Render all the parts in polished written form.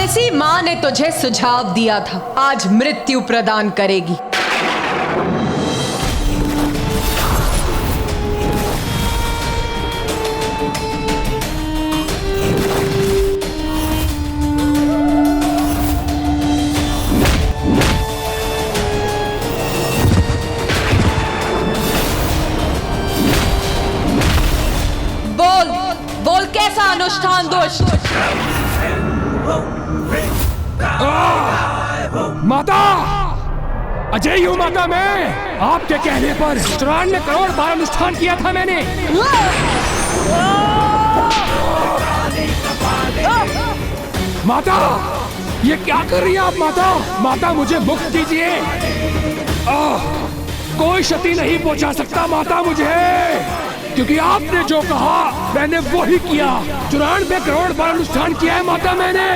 इसी माँ ने तुझे सुझाव दिया था, आज मृत्यु प्रदान करेगी। बोल कैसा अनुष्ठान दुष्ट? माता, अजय हूँ माता मैं। आपके कहने पर 94 करोड़ बार अनुष्ठान किया था मैंने। माता, ये क्या कर रही है आप माता? माता मुझे मुक्त कीजिए। कोई क्षति नहीं पहुंचा सकता माता मुझे, क्योंकि आपने जो कहा मैंने वो ही किया। 94 करोड़ बार अनुष्ठान किया है माता मैंने।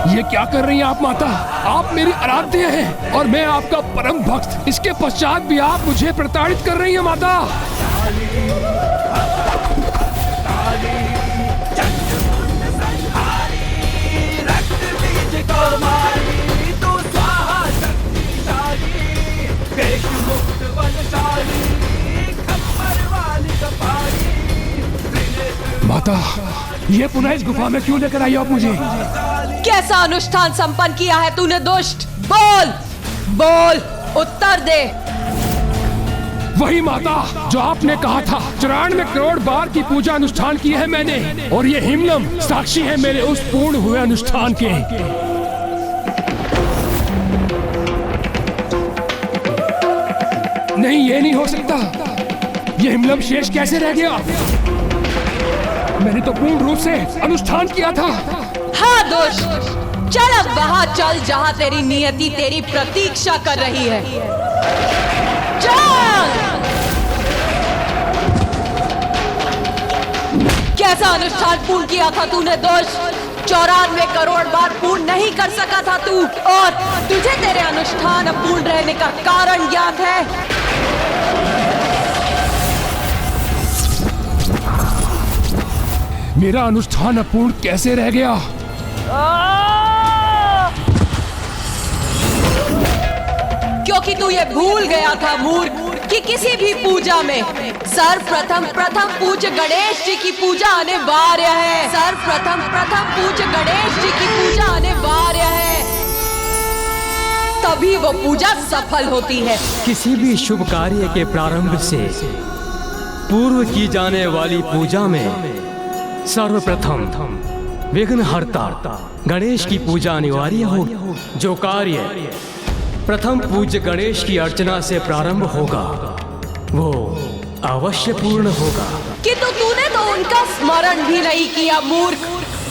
ये क्या कर रही हैं आप माता? आप मेरी आराध्य हैं और मैं आपका परम भक्त। इसके पश्चात भी आप मुझे प्रताड़ित कर रही हैं माता। माता, ये पुनः इस गुफा में क्यों लेकर आई आप मुझे? कैसा अनुष्ठान संपन्न किया है तूने दुष्ट? बोल, उत्तर दे। वही माता जो आपने कहा था। 94 करोड़ बार की पूजा अनुष्ठान की है मैंने, और ये हिमलम साक्षी है मेरे उस पूर्ण हुए अनुष्ठान के। नहीं, ये नहीं हो सकता। ये हिमलम शेष कैसे रह गया? मैंने तो पूर्ण रूप से अनुष्ठान किया था। हाँ दुष्ट, चल अब वहां चल जहां तेरी नियति तेरी प्रतीक्षा कर रही है। चल। कैसा अनुष्ठान पूर्ण किया था तूने दुष्ट? 94 करोड़ बार पूर्ण नहीं कर सका था तू, और तुझे तेरे अनुष्ठान अपूर्ण रहने का कारण ज्ञात है। मेरा अनुष्ठान अपूर्ण कैसे रह गया? क्योंकि तू ये भूल गया था मूर्ख कि किसी भी पूजा में सर्वप्रथम पूज्य गणेश जी की पूजा अनिवार्य है। सर्वप्रथम पूज्य गणेश जी की पूजा अनिवार्य है, तभी वो पूजा सफल होती है। किसी भी शुभ कार्य के प्रारंभ से पूर्व की जाने वाली पूजा में सर्वप्रथम विघ्नहर्ता गणेश की पूजा अनिवार्य होगी। जो कार्य प्रथम पूज्य गणेश की अर्चना से प्रारंभ होगा वो अवश्य पूर्ण होगा। किंतु तूने तो उनका स्मरण भी नहीं किया मूर्ख।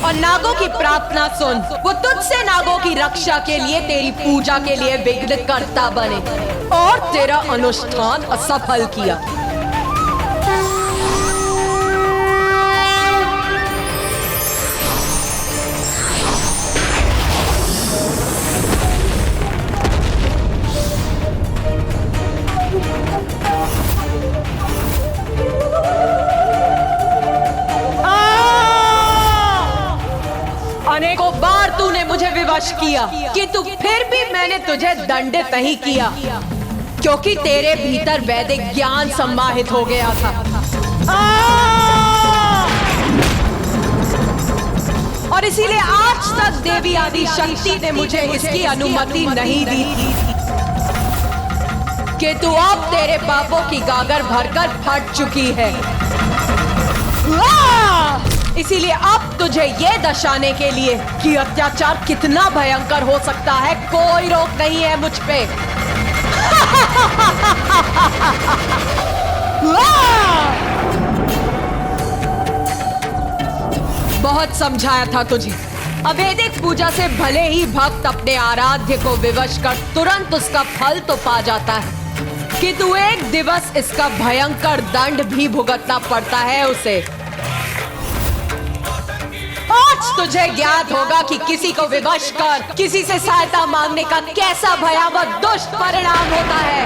और नागों की प्रार्थना सुन, वो तुझसे नागों की रक्षा के लिए तेरी पूजा के लिए विघ्नकर्ता बने और तेरा अनुष्ठान असफल किया। अनेकों बार तूने मुझे विवश किया, किंतु फिर भी मैंने तुझे दंडित नहीं किया, क्योंकि तेरे भीतर वैदिक ज्ञान सम्माहित हो गया था। और इसीलिए आज तक देवी आदि शक्ति ने मुझे इसकी अनुमति नहीं दी थी कि तू अब तेरे पापों की गागर भरकर फट चुकी है। इसीलिए अब तुझे ये दर्शाने के लिए कि अत्याचार कितना भयंकर हो सकता है, कोई रोक नहीं है मुझ पे। बहुत समझाया था तुझे। अवैदिक पूजा से भले ही भक्त अपने आराध्य को विवश कर तुरंत उसका फल तो पा जाता है, किंतु एक दिवस इसका भयंकर दंड भी भुगतना पड़ता है उसे। आज तुझे ज्ञात होगा कि किसी को विवश कर किसी से सहायता मांगने का कैसा भयावह दुष्परिणाम होता है।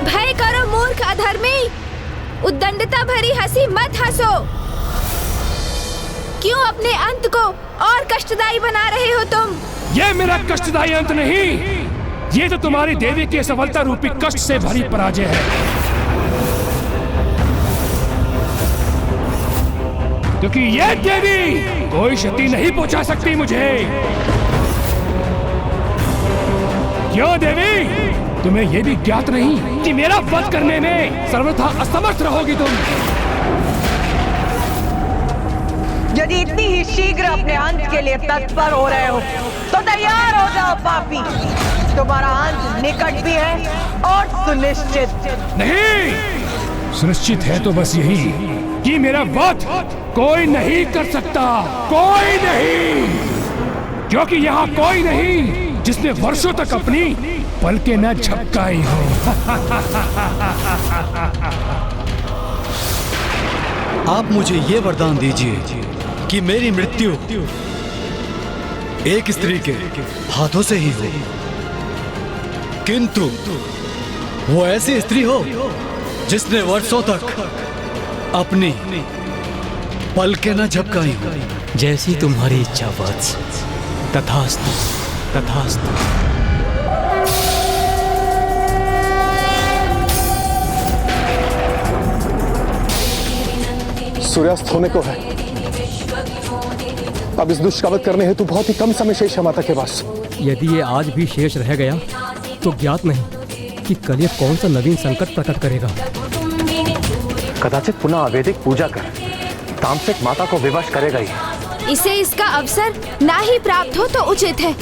भय करो मूर्ख अधर्मी, उद्दंडता भरी हंसी मत हंसो। क्यों अपने अंत को और कष्टदायी बना रहे हो तुम? ये मेरा कष्टदायी अंत नहीं, ये तो तुम्हारी देवी के सफलता रूपी कष्ट से भरी पराजय है। क्योंकि ये देवी कोई क्षति नहीं पहुंचा सकती मुझे। क्यों देवी, तुम्हें यह भी ज्ञात नहीं कि मेरा वध करने में सर्वथा असमर्थ रहोगी तुम? यदि इतनी ही शीघ्र अपने अंत के लिए तत्पर हो रहे हो तो तैयार हो जाओ पापी, तुम्हारा अंत निकट भी है और सुनिश्चित। नहीं, सुनिश्चित है तो बस यही कि मेरा वध कोई नहीं कर सकता, कोई नहीं, क्योंकि यहाँ कोई नहीं जिसने वर्षों तक अपनी पलकें न झपकाई हो। आप मुझे ये वरदान दीजिए कि मेरी मृत्यु एक स्त्री के हाथों से ही हो, किंतु वो ऐसी स्त्री हो जिसने वर्षों तक अपनी पलकें न झपकाई हो। जैसी तुम्हारी इच्छा वत्स, तथास्तु तथास्तु। सूर्यास्त होने को है। अब इस दुष्ट का वध करने हेतु बहुत ही कम समय शेष है माता के पास। यदि ये आज भी शेष रह गया तो ज्ञात नहीं कि कल ये कौन सा नवीन संकट प्रकट करेगा। कदाचित पुनः अवैधिक पूजा कर तामसिक माता को विवश करेगा ही। इसे इसका अवसर ना ही प्राप्त हो तो उचित है।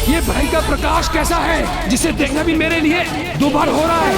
ये भयंकर प्रकाश कैसा है जिसे देखना भी मेरे लिए दुभर हो रहा है।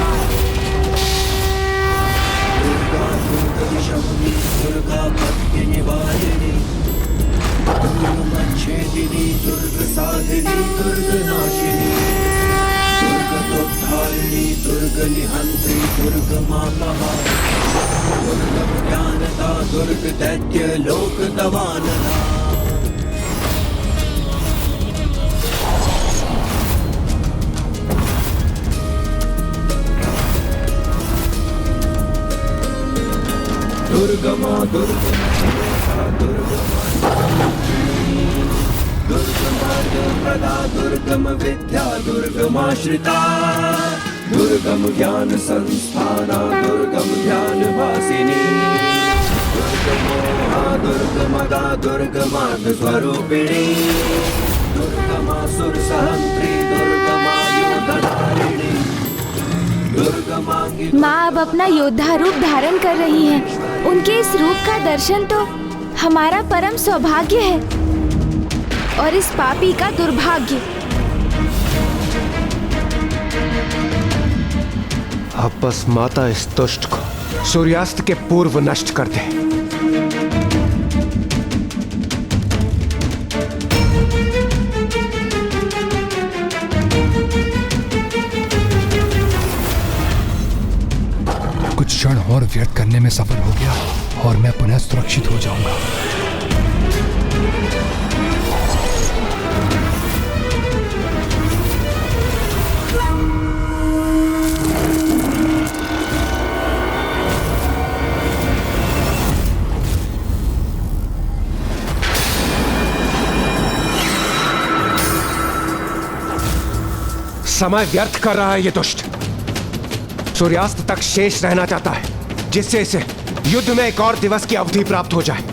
दुर्गमा दुर्गप्रदा दुर्गम विद्या दुर्गमाश्रिता दुर्गम ज्ञान संस्थाना दुर्गम ज्ञान वासिनी दुर्गमोहा दुर्गमदा दुर्गमार्ग स्वरूपिणी दुर्गमासुर सहंत्री दुर्गमायुधधारिणी। माँ अब अपना योद्धा रूप धारण कर रही हैं। उनके इस रूप का दर्शन तो हमारा परम सौभाग्य है और इस पापी का दुर्भाग्य। अब बस माता इस दुष्ट को सूर्यास्त के पूर्व नष्ट कर दे। कुछ क्षण और व्यर्थ करने में सफल हो गया और मैं पुनः सुरक्षित हो जाऊंगा। समय व्यर्थ कर रहा है ये दुष्ट। सूर्यास्त तक शेष रहना चाहता है जिससे इसे युद्ध में एक और दिवस की अवधि प्राप्त हो जाए।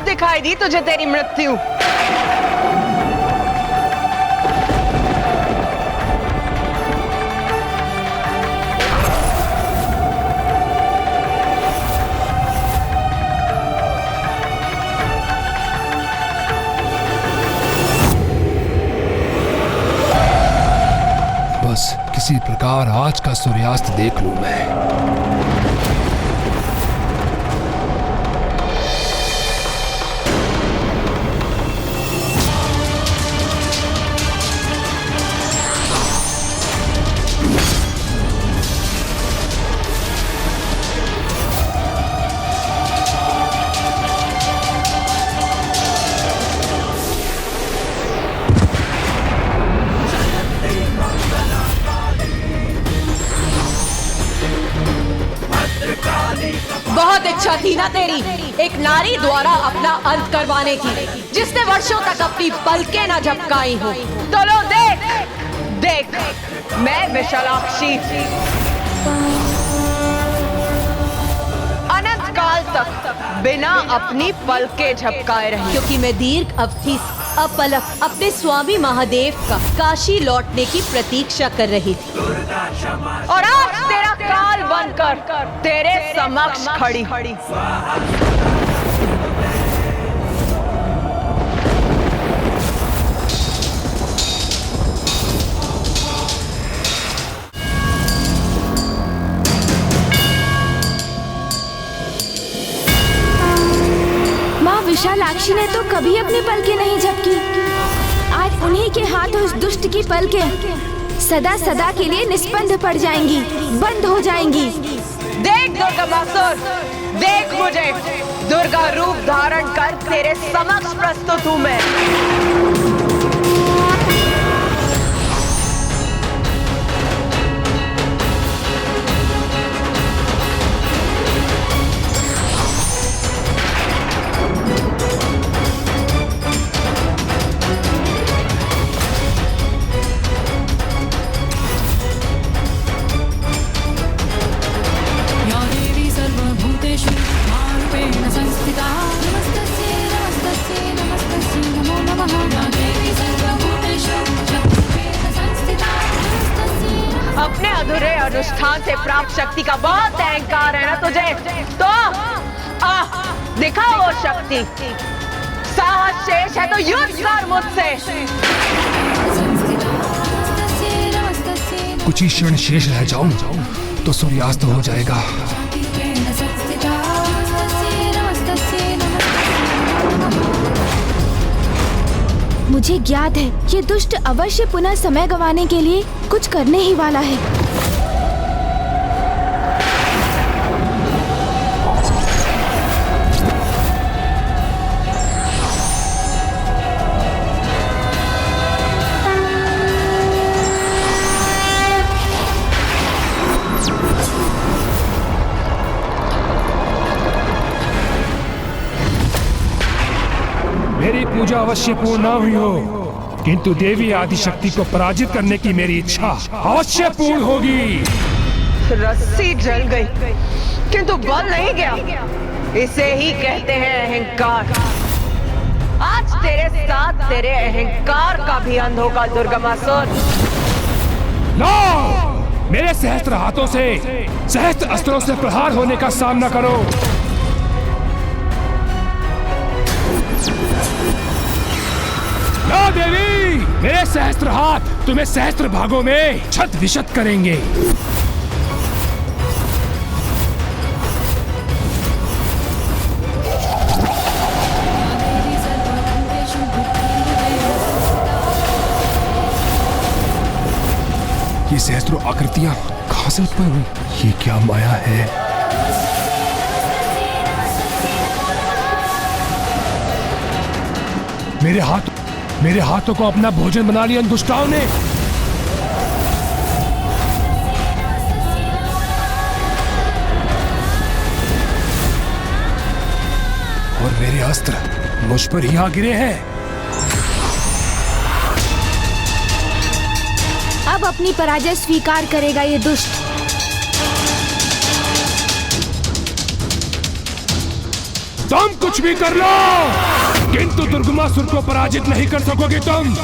अब दिखाई दी तुझे तेरी मृत्यु। बस किसी प्रकार आज का सूर्यास्त देख लूं मैं। बहुत इच्छा थी ना तेरी एक नारी द्वारा अपना अंत करवाने की, जिसने वर्षों तक अपनी पलकें न झपकाई हो। तो लो देख देख, मैं विशालाक्षी अनंत काल तक बिना अपनी पलकें झपकाए रही, क्योंकि मैं दीर्घ अवधि अपलक अपने स्वामी महादेव का काशी लौटने की प्रतीक्षा कर रही थी। और आज तेरा काल बनकर तेरे समक्ष खड़ी। माँ विशालाक्षी ने तो कभी अपनी पलकें नहीं झपकी। आज उन्हीं के हाथ उस दुष्ट की पलकें सदा सदा के लिए निस्पंद पड़ जाएंगी, बंद हो जाएंगी। देख दुर्गमासुर, देख मुझे दुर्गा रूप धारण कर तेरे समक्ष प्रस्तुत हूँ मैं। अपने अधूरे अनुष्ठान से प्राप्त शक्ति का बहुत अहंकार है ना तुझे, तो दिखाओ वो शक्ति। साहस शेष है तो युद्ध कर मुझसे। कुछ ही क्षण शेष रह जाऊं तो सूर्यास्त हो जाएगा। मुझे ज्ञात है ये दुष्ट अवश्य पुनः समय गंवाने के लिए कुछ करने ही वाला है। मेरी पूजा अवश्य पूर्ण न हुई हो, किंतु देवी आदिशक्ति को पराजित करने की मेरी इच्छा अवश्य पूर्ण होगी। रस्सी जल गई किंतु बल नहीं गया, इसे ही कहते हैं अहंकार। आज तेरे साथ तेरे अहंकार का भी अंत होगा दुर्गमासुर। लो, मेरे सहस्त्र हाथों से सहस्त्र अस्त्रों से प्रहार होने का सामना करो। लो देवी, मेरे सहस्त्र हाथ तुम्हें सहस्त्र भागों में छत विशत करेंगे। ये सहस्त्रों आकृतियां कहां से उत्पन्न हुई? ये क्या माया है? मेरे हाथों को अपना भोजन बना लिया इन दुष्टाओं ने। और मेरे अस्त्र मुझ पर ही आ गिरे हैं। अब अपनी पराजय स्वीकार करेगा ये दुष्ट। तुम कुछ भी कर लो, किंतु दुर्गमासुर को पराजित नहीं कर सकोगे तुम।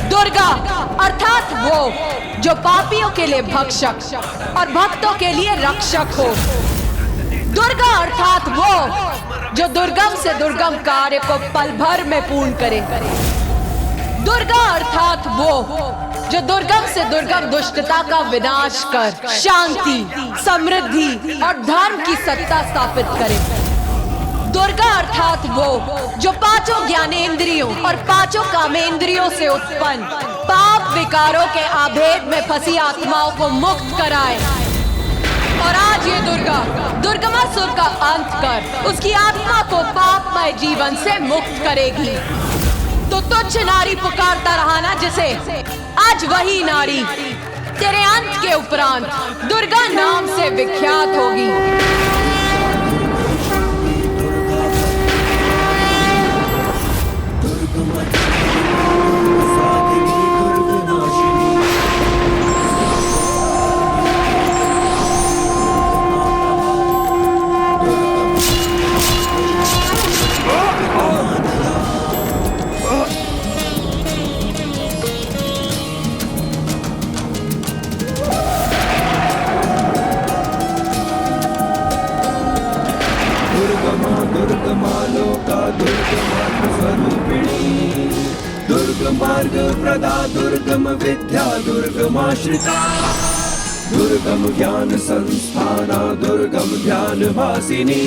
दुर्गा अर्थात वो जो पापियों के लिए भक्षक और भक्तों के लिए रक्षक हो। दुर्गा अर्थात वो जो दुर्गम से दुर्गम कार्य को पल भर में पूर्ण करे। दुर्गा अर्थात वो जो दुर्गम से दुर्गम दुष्टता का विनाश कर शांति, समृद्धि और धर्म की सत्ता स्थापित करे। दुर्गा अर्थात वो जो पांचों ज्ञानेंद्रियों और पांचों कामेंद्रियों से उत्पन्न पाप विकारों के आभेद में फंसी आत्माओं को मुक्त कराए। और आज ये दुर्गमासुर का अंत कर उसकी आत्मा को पापमय जीवन से मुक्त करेगी। तो तुच्छ नारी पुकारता रहा ना जिसे, आज वही नारी तेरे अंत के उपरांत दुर्गा नाम से विख्यात होगी। मार्ग प्रदा दुर्गम विद्या दुर्गमाश्रिता, दुर्गम ज्ञान संस्थाना दुर्गम ध्यान भासिनी,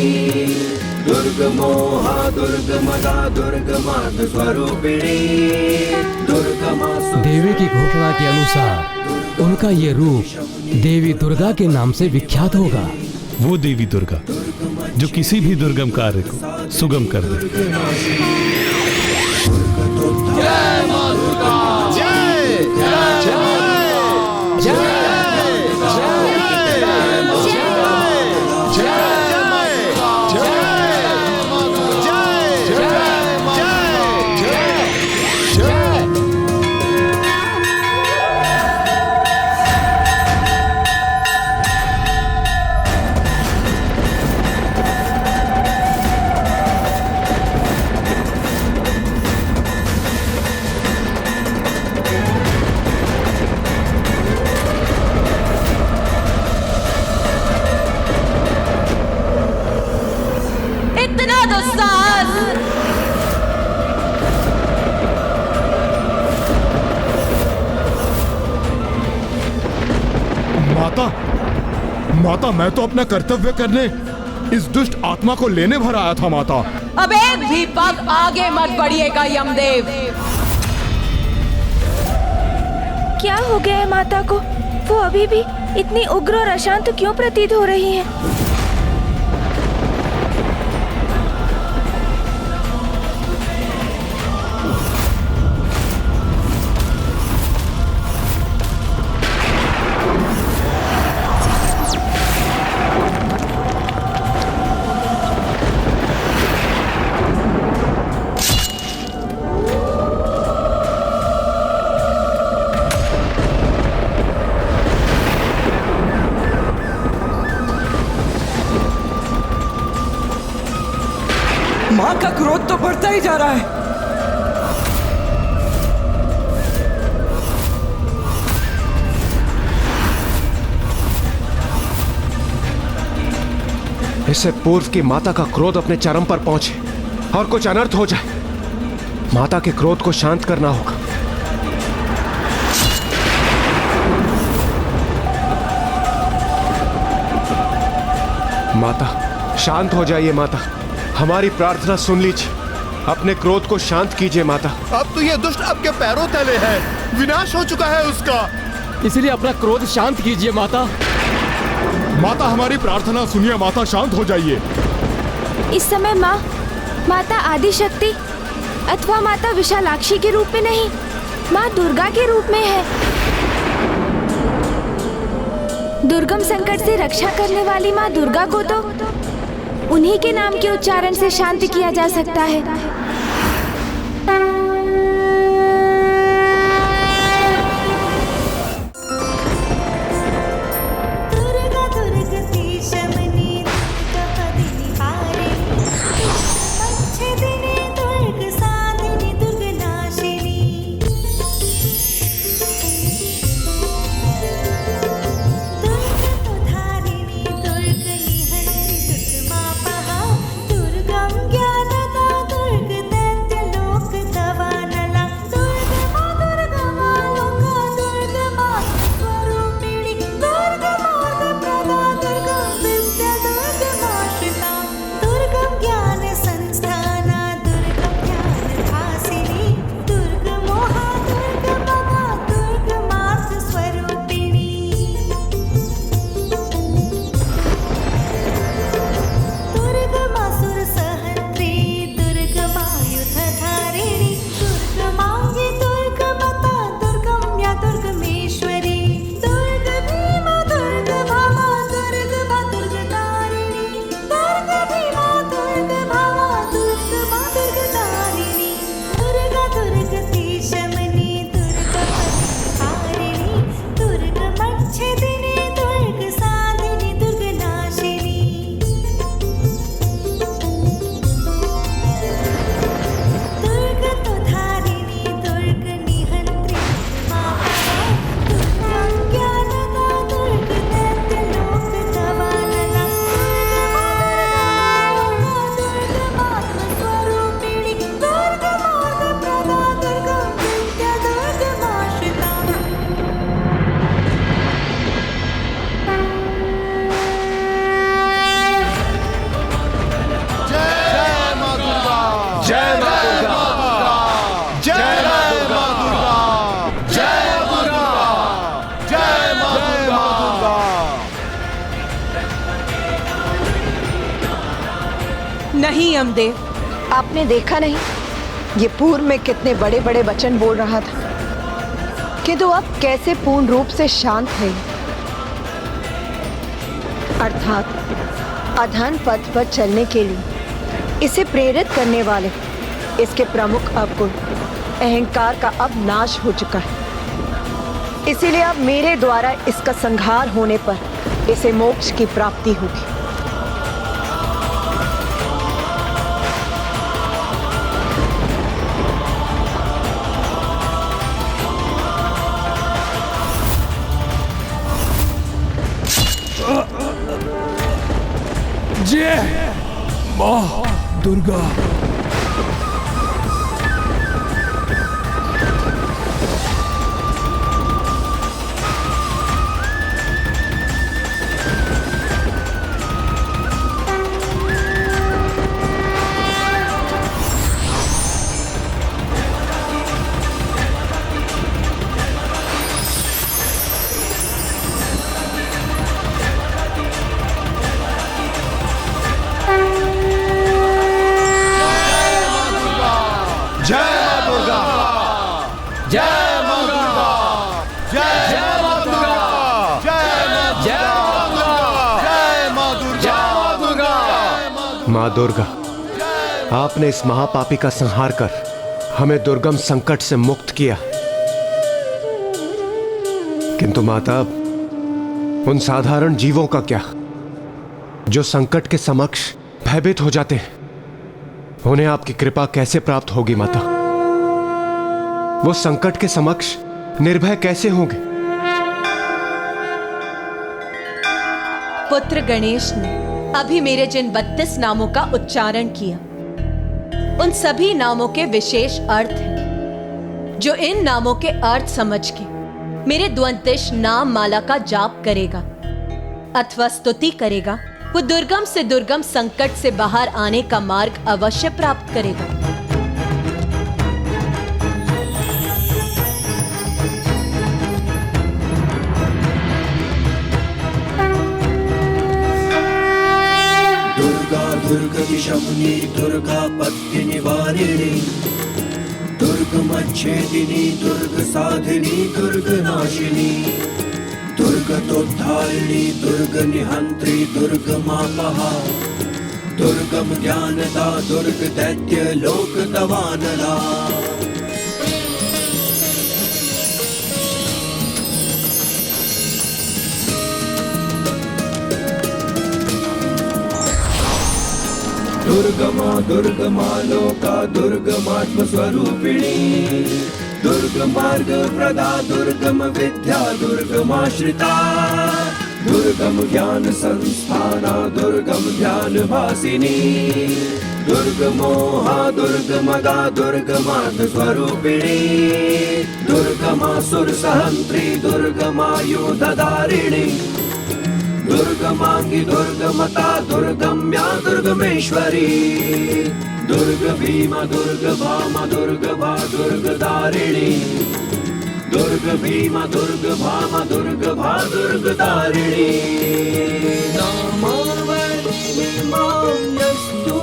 दुर्गमोहा दुर्गमदा दुर्गमार्ग स्वरूपिणी, दुर्गमा। देवी की घोषणा के अनुसार उनका ये रूप देवी दुर्गा के नाम से विख्यात होगा। वो देवी दुर्गा जो किसी भी दुर्गम कार्य को सुगम कर दे। माता, मैं तो अपना कर्तव्य करने इस दुष्ट आत्मा को लेने भर आया था माता। अब एक भी पग आगे मत बढ़िएगा यमदेव। क्या हो गया है माता को? वो अभी भी इतनी उग्र और अशांत क्यों प्रतीत हो रही है? माँ का क्रोध तो बढ़ता ही जा रहा है। इससे पूर्व की माता का क्रोध अपने चरम पर पहुंचे और कुछ अनर्थ हो जाए, माता के क्रोध को शांत करना होगा। माता, शांत हो जाइए माता, हमारी प्रार्थना सुन लीजिए, अपने क्रोध को शांत कीजिए माता। अब तो ये दुष्ट आपके पैरों तले है, विनाश हो चुका है उसका। इसलिए अपना क्रोध शांत कीजिए माता। माता, हमारी प्रार्थना सुनिए माता, शांत हो जाइए। इस समय माँ माता आदिशक्ति अथवा माता विशालाक्षी के रूप में नहीं, माँ दुर्गा के रूप में है। दुर्गम संकट से रक्षा करने वाली माँ दुर्गा को तो उन्हीं के नाम के उच्चारण से शांत किया जा सकता है। नहीं यमदेव, आपने देखा नहीं ये पूर्व में कितने बड़े बड़े वचन बोल रहा था, किंतु अब कैसे पूर्ण रूप से शांत है। अर्थात अधर्म पथ पर चलने के लिए इसे प्रेरित करने वाले इसके प्रमुख अवगुण अहंकार का अब नाश हो चुका है। इसीलिए अब मेरे द्वारा इसका संहार होने पर इसे मोक्ष की प्राप्ति होगी। जय माँ दुर्गा। माँ दुर्गा, आपने इस महापापी का संहार कर हमें दुर्गम संकट से मुक्त किया, किंतु माता उन साधारण जीवों का क्या जो संकट के समक्ष भयभीत हो जाते हैं? उन्हें आपकी कृपा कैसे प्राप्त होगी माता? वो संकट के समक्ष निर्भय कैसे होंगे? पुत्र गणेश ने अभी मेरे जिन 32 नामों का उच्चारण किया, उन सभी नामों के विशेष अर्थ हैं। जो इन नामों के अर्थ समझ के मेरे द्वंतिश नाम माला का जाप करेगा अथवा स्तुति करेगा, वो दुर्गम से दुर्गम संकट से बाहर आने का मार्ग अवश्य प्राप्त करेगा। दुर्गा दुर्गतिशमनी दुर्गा पत्ति निवारिणी दुर्गमच्छेदिनी दुर्ग साधिनी दुर्ग नाशिनी दुर्गतोद्धारिणी दुर्ग निहंत्री दुर्ग मापहा दुर्गम ज्ञानदा दुर्ग दैत्य लोक दवानला। दुर्गमा दुर्गमा लोका दुर्गमात्म स्वरूपिणी दुर्ग मार्ग प्रदा दुर्गम विद्या दुर्गमाश्रिता दुर्गम ज्ञान संस्थाना दुर्गम ध्यान भासिनी दुर्गमोहा दुर्गमदा दुर्गमार्ग स्वरूपिणी दुर्गमासुर सहंत्री दुर्गमायुधधारिणी दुर्गमांगी दुर्गमता दुर्गम्या दुर्गमेश्वरी दुर्ग भीमा दुर्ग भामा दुर्ग भा दुर्ग दारिणी दुर्ग भीमा दुर्ग भामा दुर्ग भा दुर्ग दारिणी। नामावलिमान्यस्तु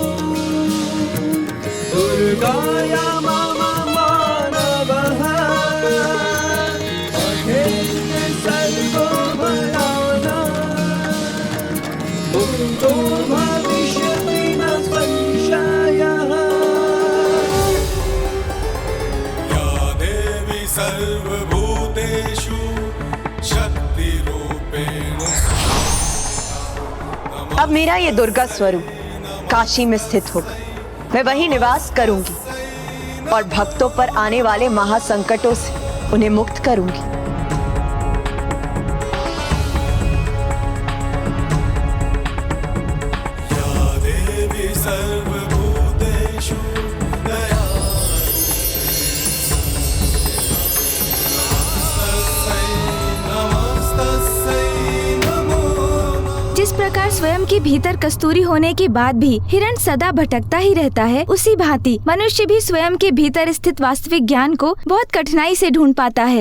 दुर्गाया मम मानवः अधेय सर्वभयानः मुक्तो भविष्यति न संशयः। या देवी सर्वभूतेषु शक्तिरूपेण। अब मेरा ये दुर्गा स्वरूप काशी में स्थित होगा। मैं वहीं निवास करूंगी और भक्तों पर आने वाले महासंकटों से उन्हें मुक्त करूंगी। जिस प्रकार स्वयं के भीतर कस्तूरी होने के बाद भी हिरण सदा भटकता ही रहता है, उसी भांति मनुष्य भी स्वयं के भीतर स्थित वास्तविक ज्ञान को बहुत कठिनाई से ढूंढ पाता है।